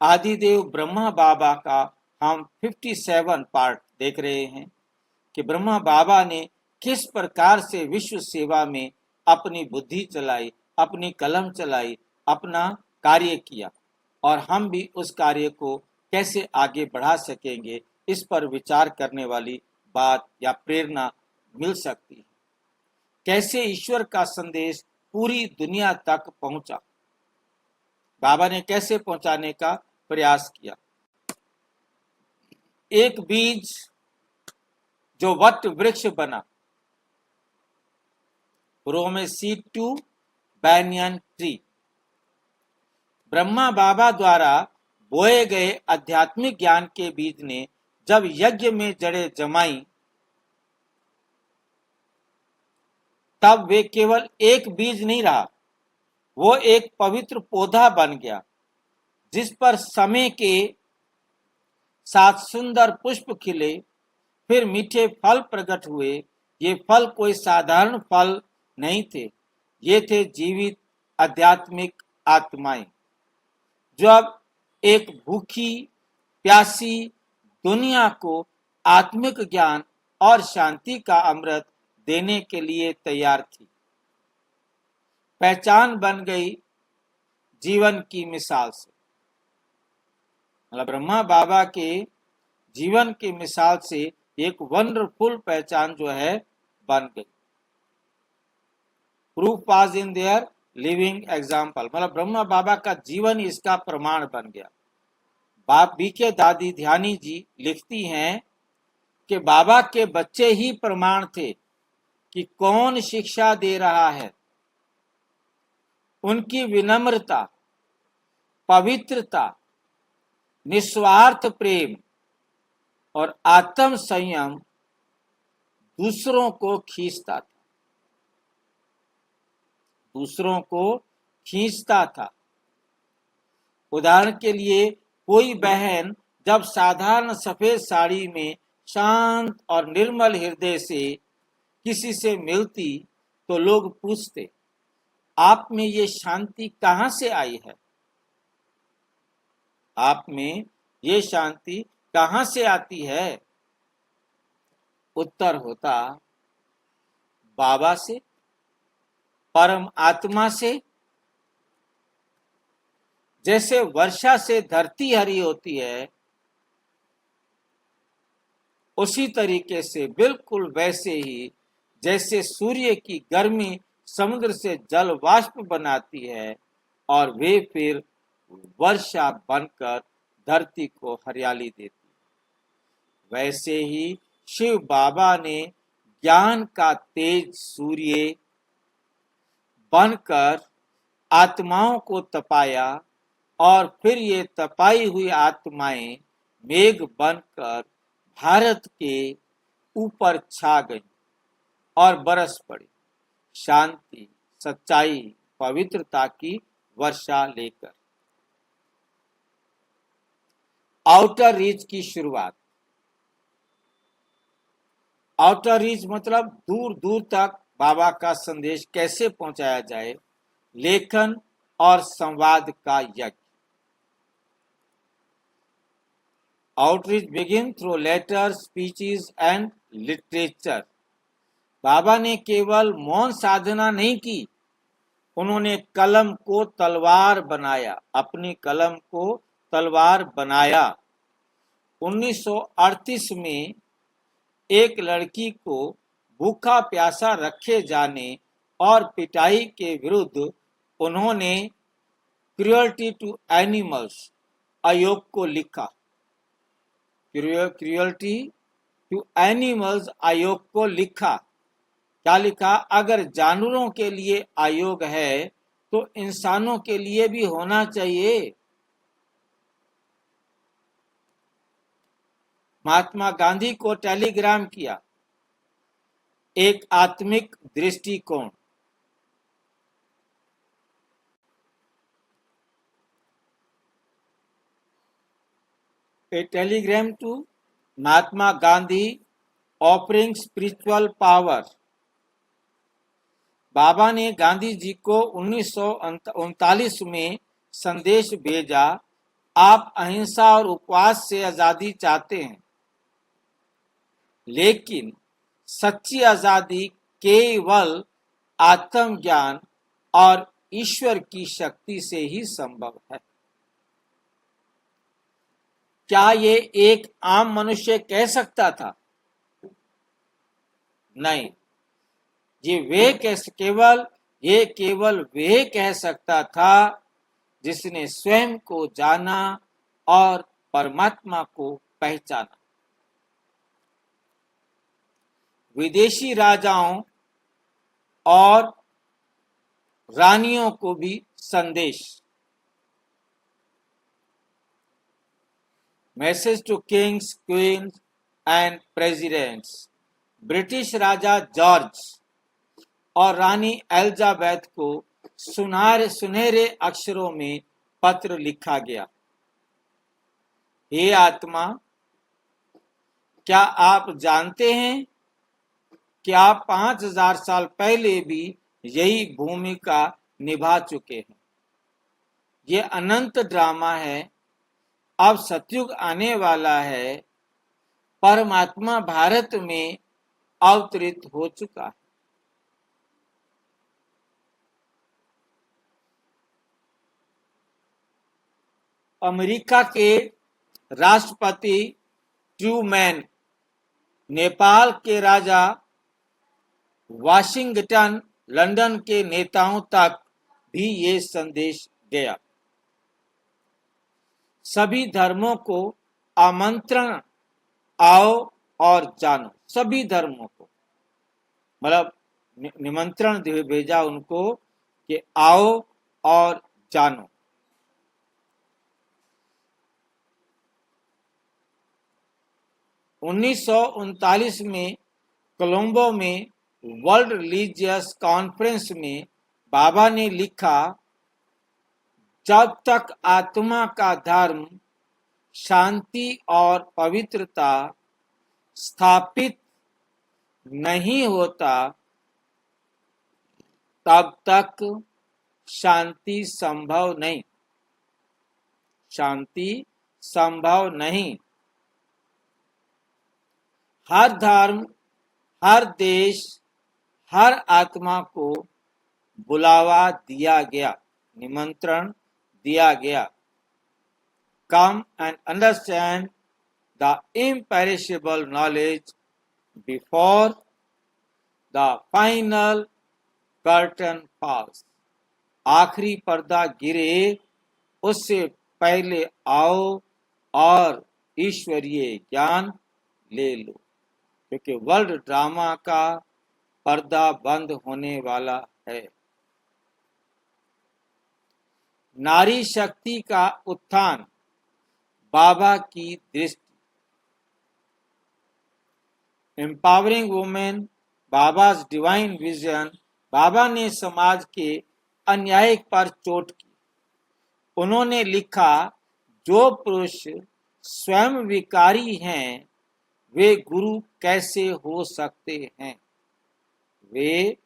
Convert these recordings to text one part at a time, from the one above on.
आदिदेव ब्रह्मा बाबा का हम 57 पार्ट देख रहे हैं कि ब्रह्मा बाबा ने किस प्रकार से विश्व सेवा में अपनी बुद्धि चलाई, अपनी कलम चलाई, अपना कार्य किया, और हम भी उस कार्य को कैसे आगे बढ़ा सकेंगे, इस पर विचार करने वाली बात या प्रेरणा मिल सकती है। कैसे ईश्वर का संदेश पूरी दुनिया तक पहुंचा, बाबा ने कैसे पहुंचाने का प्रयास किया। एक बीज जो वट वृक्ष बना, from a seed to banyan tree. Brahma Baba द्वारा बोए गए आध्यात्मिक ज्ञान के बीज ने जब यज्ञ में जड़ें जमाई, तब वे केवल एक बीज नहीं रहा, वो एक पवित्र पौधा बन गया, जिस पर समय के साथ सुंदर पुष्प खिले, फिर मीठे फल प्रकट हुए। ये फल कोई साधारण फल नहीं थे, ये थे जीवित आध्यात्मिक आत्माएं, जो अब एक भूखी प्यासी दुनिया को आत्मिक ज्ञान और शांति का अमृत देने के लिए तैयार थी। पहचान बन गई जीवन की मिसाल से, मतलब ब्रह्मा बाबा के जीवन की मिसाल से एक वंडरफुल पहचान जो है बन गई। Proof was in their living example, मतलब ब्रह्मा बाबा का जीवन इसका प्रमाण बन गया। बाप बीके दादी ध्यानी जी लिखती हैं कि बाबा के बच्चे ही प्रमाण थे कि कौन शिक्षा दे रहा है। उनकी विनम्रता, पवित्रता, निस्वार्थ प्रेम और आत्म संयम दूसरों को खींचता था, दूसरों को खींचता था। उदाहरण के लिए, कोई बहन जब साधारण सफेद साड़ी में शांत और निर्मल हृदय से किसी से मिलती, तो लोग पूछते, आप में ये शांति कहाँ से आई है? आप में ये शांति कहाँ से आती है? उत्तर होता, बाबा से, परम आत्मा से। जैसे वर्षा से धरती हरी होती है, उसी तरीके से, बिल्कुल वैसे ही जैसे सूर्य की गर्मी समुद्र से जल वाष्प बनाती है और वे फिर वर्षा बनकर धरती को हरियाली देती है, वैसे ही शिव बाबा ने ज्ञान का तेज सूर्य बनकर आत्माओं को तपाया, और फिर ये तपाई हुई आत्माएं मेघ बनकर भारत के ऊपर छा गईं और बरस पड़ी, शांति, सच्चाई, पवित्रता की वर्षा लेकर। आउटर रीच की शुरुआत। आउटर रीच मतलब दूर दूर तक बाबा का संदेश कैसे पहुंचाया जाए, लेखन और संवाद का यज्ञ। Outreach begin through letter, speeches and literature. Baba ने केवल मौन साधना नहीं की, उन्होंने कलम को तलवार बनाया, अपनी कलम को तलवार बनाया। 1938 में एक लड़की को भूखा प्यासा रखे जाने और पिटाई के विरुद्ध उन्होंने क्रुएल्टी टू एनिमल्स आयोग को लिखा। क्रुएल्टी टू एनिमल्स आयोग को लिखा। क्या लिखा? अगर जानवरों के लिए आयोग है तो इंसानों के लिए भी होना चाहिए। महात्मा गांधी को टेलीग्राम किया, एक आत्मिक दृष्टिकोण। A telegram to Mahatma Gandhi offering spiritual power। बाबा ने गांधी जी को 1939 में संदेश भेजा आप अहिंसा और उपवास से आजादी चाहते हैं, लेकिन सच्ची आजादी केवल आत्मज्ञान और ईश्वर की शक्ति से ही संभव है। क्या ये एक आम मनुष्य कह सकता था? नहीं, ये केवल वे कह सकता था जिसने स्वयं को जाना और परमात्मा को पहचाना। विदेशी राजाओं और रानियों को भी संदेश। Message to kings, queens and presidents. British राजा जॉर्ज और रानी एलिजाबेथ को सुनहरे अक्षरों में पत्र लिखा गया। हे आत्मा, क्या आप जानते हैं कि आप 5000 साल पहले भी यही भूमिका निभा चुके हैं? ये अनंत ड्रामा है। अब सतयुग आने वाला है। परमात्मा भारत में अवतरित हो चुका है। अमेरिका के राष्ट्रपति ट्रूमैन, नेपाल के राजा, वाशिंगटन, लंदन के नेताओं तक भी ये संदेश गया। सभी धर्मों को आमंत्रण, आओ और जानो। सभी धर्मों को, मतलब निमंत्रण भेजा उनको कि आओ और जानो। उन्नीस में कोलंबो में वर्ल्ड रिलीजियस कॉन्फ्रेंस में बाबा ने लिखा, जब तक आत्मा का धर्म शांति और पवित्रता स्थापित नहीं होता, तब तक शांति संभव नहीं। शांति संभव नहीं। हर धर्म, हर देश, हर आत्मा को बुलावा दिया गया, निमंत्रण दिया गया। Come and understand the imperishable knowledge before the final curtain falls. आखिरी पर्दा गिरे उससे पहले आओ और ईश्वरीय ज्ञान ले लो, क्योंकि वर्ल्ड ड्रामा का पर्दा बंद होने वाला है। नारी शक्ति का उत्थान, बाबा की दृष्टि। Empowering women, Baba's divine vision. Baba ने समाज के अन्याय पर चोट की। उन्होंने लिखा, जो पुरुष स्वयं विकारी हैं, वे गुरु कैसे हो सकते हैं? वे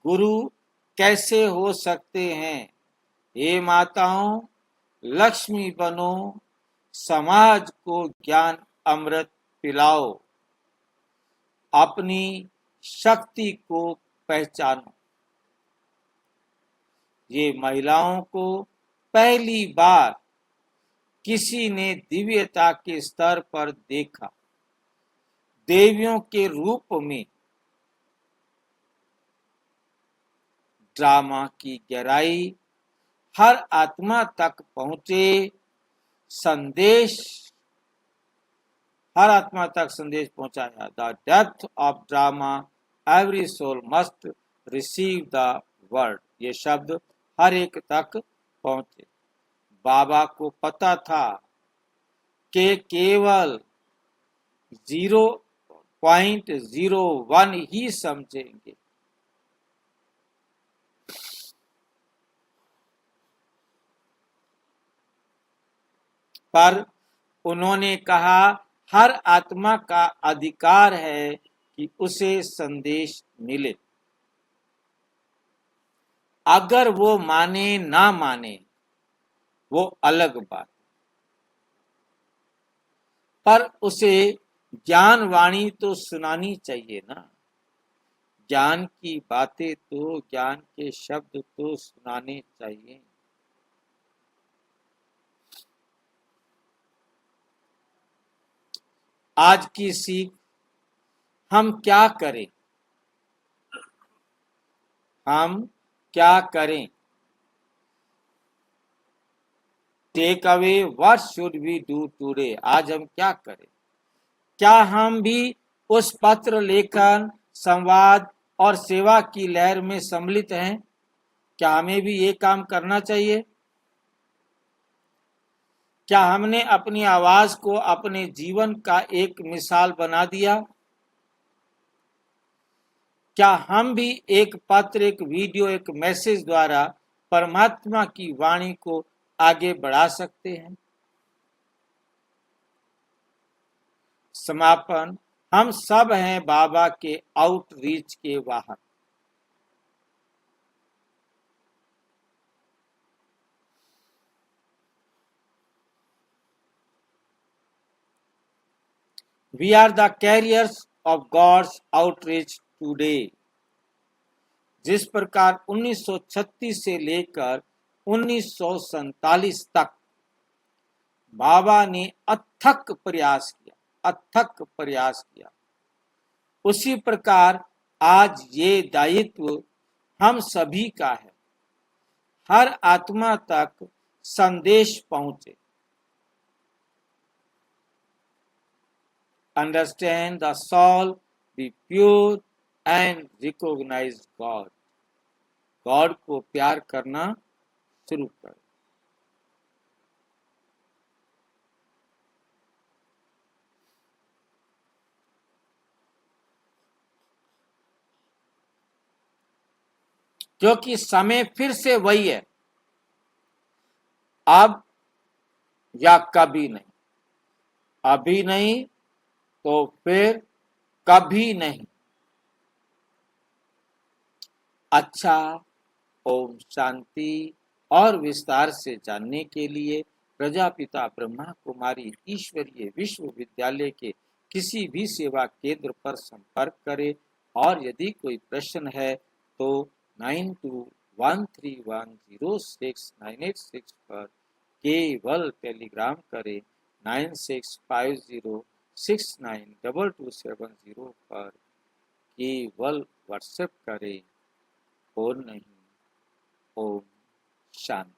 गुरु कैसे हो सकते हैं? हे माताओं, लक्ष्मी बनो, समाज को ज्ञान अमृत पिलाओ, अपनी शक्ति को पहचानो। ये महिलाओं को पहली बार किसी ने दिव्यता के स्तर पर देखा, देवियों के रूप में। ड्रामा की गहराई हर आत्मा तक पहुंचे, संदेश हर आत्मा तक संदेश पहुंचाया। The depth of drama, every soul must receive the word. ये शब्द हर एक तक पहुंचे। बाबा को पता था कि केवल 0.01 ही समझेंगे। पर उन्होंने कहा, हर आत्मा का अधिकार है कि उसे संदेश मिले। अगर वो माने ना माने, वो अलग बात। पर उसे ज्ञान वाणी तो सुनानी चाहिए ना। ज्ञान की बातें तो, ज्ञान के शब्द तो सुनाने चाहिए। आज की सीख, हम क्या करें? हम क्या करें? Take away, what should we do today? आज हम क्या करें? क्या हम भी उस पत्र लेखन, संवाद और सेवा की लहर में सम्मिलित हैं? क्या हमें भी ये काम करना चाहिए? क्या हमने अपनी आवाज को अपने जीवन का एक मिसाल बना दिया? क्या हम भी एक पत्र, एक वीडियो, एक मैसेज द्वारा परमात्मा की वाणी को आगे बढ़ा सकते हैं? समापन, हम सब हैं बाबा के आउटरीच के वाहक। We are the carriers of God's outreach today। जिस प्रकार 1936 से लेकर 1947 तक बाबा ने अथक प्रयास किया, उसी प्रकार आज ये दायित्व हम सभी का है। हर आत्मा तक संदेश पहुंचे। Understand the soul, be pure and recognize God। God को प्यार करना शुरू करें। क्योंकि समय फिर से वही है, अब या कभी नहीं। अभी नहीं तो फिर कभी नहीं। अच्छा, ओम शांति। और विस्तार से जानने के लिए प्रजापिता ब्रह्मा कुमारी ईश्वरीय विश्वविद्यालय के किसी भी सेवा केंद्र पर संपर्क करें। और यदि कोई प्रश्न है तो 9213106986 पर केवल टेलीग्राम करें। 9650692270 पर केवल व्हाट्सएप करें और नहीं। ओम शांति।